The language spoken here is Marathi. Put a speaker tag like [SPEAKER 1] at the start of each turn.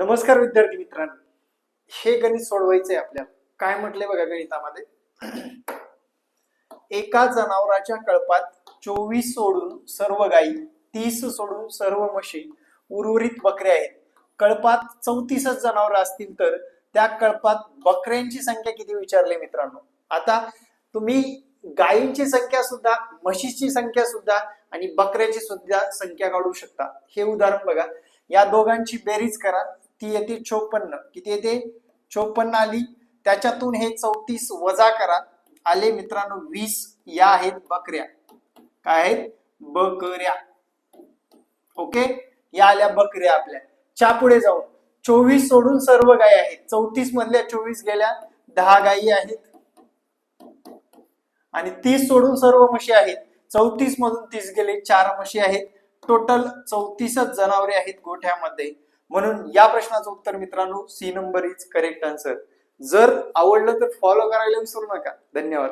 [SPEAKER 1] नमस्कार विद्यार्थी मित्रांनो, हे गणित सोडवायचंय आपल्याला. काय म्हटलंय बघा गणितामध्ये, एका जनावराच्या कळपात 24 सोडून सर्व गायी, 30 सोडून सर्व म्हशी, उर्वरित बकऱ्या आहेत. कळपात 34 जनावर असतील तर त्या कळपात बकऱ्यांची संख्या किती विचारले मित्रांनो. आता तुम्ही गायींची संख्या सुद्धा, म्हशीची संख्या सुद्धा आणि बकऱ्याची सुद्धा संख्या काढू शकता. हे उदाहरण बघा, या दोघांची बेरीज करा, ती येते 54. किती येते? 54 आली. त्याच्यातून हे 34 वजा करा, आले मित्रांनो 20. या आहेत बकऱ्या. काय आहेत? बकऱ्या. ओके, या आल्या बकऱ्या आपल्या. च्या पुढे जाऊन 24 सोडून सर्व गायी आहेत. 34 मधल्या 24 गेल्या, 10 गायी आहेत. आणि 30 सोडून सर्व म्हशी आहेत. 34 मधून 30 गेले, 4 म्हशी आहेत. टोटल 34 जनावरे आहेत गोठ्यामध्ये. म्हणून या प्रश्नाचं उत्तर मित्रांनो C number is correct answer. जर आवडलं तर फॉलो करायला विसरू नका. धन्यवाद.